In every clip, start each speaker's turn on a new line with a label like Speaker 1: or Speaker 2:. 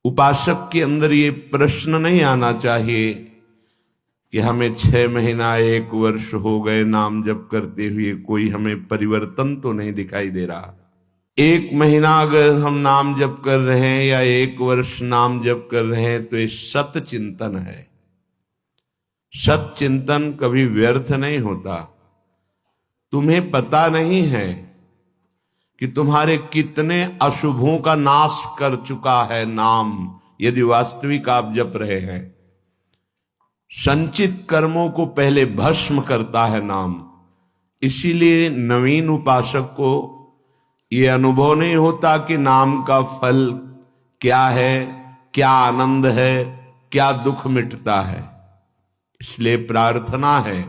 Speaker 1: उपासक के अंदर ये प्रश्न नहीं आना चाहिए कि हमें 6 महीना 1 वर्ष हो गए नाम जप करते हुए, कोई हमें परिवर्तन तो नहीं दिखाई दे रहा। 1 महीना अगर हम नाम जप कर रहे हैं या 1 वर्ष नाम जप कर रहे हैं तो ये सत चिंतन है। सत चिंतन कभी व्यर्थ नहीं होता। तुम्हें पता नहीं है कि तुम्हारे कितने अशुभों का नाश कर चुका है नाम, यदि वास्तविक आप जप रहे हैं। संचित कर्मों को पहले भस्म करता है नाम। इसीलिए नवीन उपासक को यह अनुभव नहीं होता कि नाम का फल क्या है, क्या आनंद है, क्या दुख मिटता है। इसलिए प्रार्थना है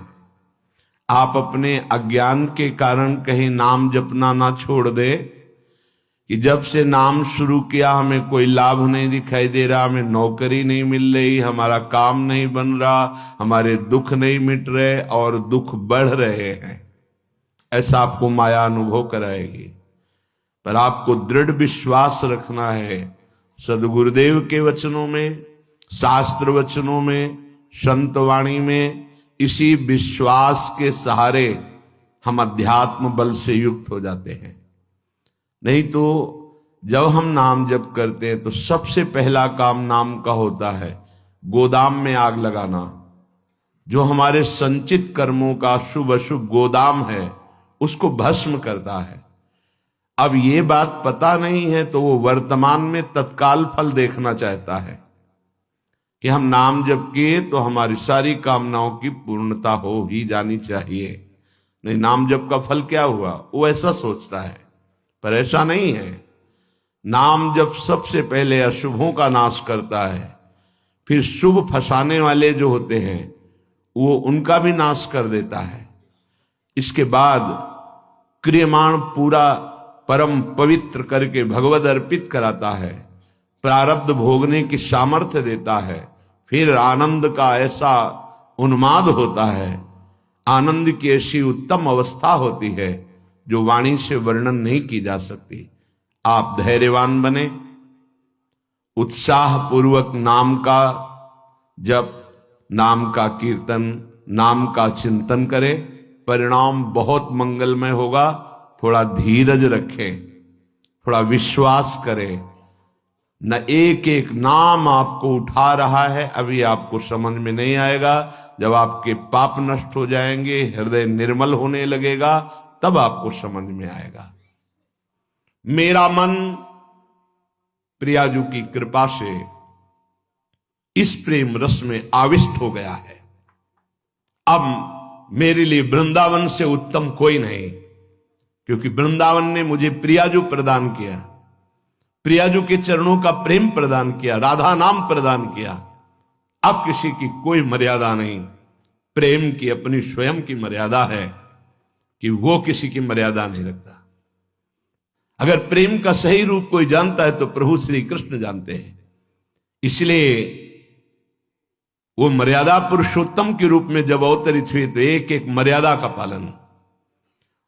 Speaker 1: आप अपने अज्ञान के कारण कहीं नाम जपना ना छोड़ दे कि जब से नाम शुरू किया हमें कोई लाभ नहीं दिखाई दे रहा, हमें नौकरी नहीं मिल रही, हमारा काम नहीं बन रहा, हमारे दुख नहीं मिट रहे और दुख बढ़ रहे हैं। ऐसा आपको माया अनुभव कराएगी। पर आपको दृढ़ विश्वास रखना है सदगुरुदेव के वचनों में, शास्त्र वचनों में, संत वाणी में। इसी विश्वास के सहारे हम अध्यात्म बल से युक्त हो जाते हैं। नहीं तो जब हम नाम जप करते हैं तो सबसे पहला काम नाम का होता है गोदाम में आग लगाना। जो हमारे संचित कर्मों का शुभ अशुभ गोदाम है उसको भस्म करता है। अब ये बात पता नहीं है तो वो वर्तमान में तत्काल फल देखना चाहता है कि हम नाम जप किए तो हमारी सारी कामनाओं की पूर्णता हो ही जानी चाहिए। नहीं, नाम जप का फल क्या हुआ, वो ऐसा सोचता है। पर ऐसा नहीं है। नाम जप सबसे पहले अशुभों का नाश करता है, फिर शुभ फंसाने वाले जो होते हैं वो उनका भी नाश कर देता है। इसके बाद क्रियमाण पूरा परम पवित्र करके भगवद अर्पित कराता है, प्रारब्ध भोगने की सामर्थ्य देता है। फिर आनंद का ऐसा उन्माद होता है, आनंद की ऐसी उत्तम अवस्था होती है जो वाणी से वर्णन नहीं की जा सकती। आप धैर्यवान बने, उत्साह पूर्वक नाम का जप, नाम का कीर्तन, नाम का चिंतन करें। परिणाम बहुत मंगलमय होगा। थोड़ा धीरज रखें, थोड़ा विश्वास करें। न एक एक नाम आपको उठा रहा है, अभी आपको समझ में नहीं आएगा। जब आपके पाप नष्ट हो जाएंगे, हृदय निर्मल होने लगेगा, तब आपको समझ में आएगा। मेरा मन प्रियाजू की कृपा से इस प्रेम रस में आविष्ट हो गया है। अब मेरे लिए वृंदावन से उत्तम कोई नहीं, क्योंकि वृंदावन ने मुझे प्रियाजू प्रदान किया, प्रियाजू के चरणों का प्रेम प्रदान किया, राधा नाम प्रदान किया। अब किसी की कोई मर्यादा नहीं। प्रेम की अपनी स्वयं की मर्यादा है कि वो किसी की मर्यादा नहीं रखता। अगर प्रेम का सही रूप कोई जानता है तो प्रभु श्री कृष्ण जानते हैं। इसलिए वो मर्यादा पुरुषोत्तम के रूप में जब अवतरित हुए तो एक एक मर्यादा का पालन।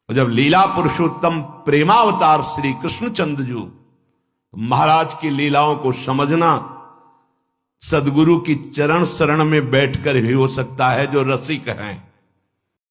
Speaker 1: और जब लीला पुरुषोत्तम प्रेमावतार श्री कृष्णचंद्र जी, महाराज की लीलाओं को समझना सदगुरु की चरण शरण में बैठकर ही हो सकता है जो रसिक हैं।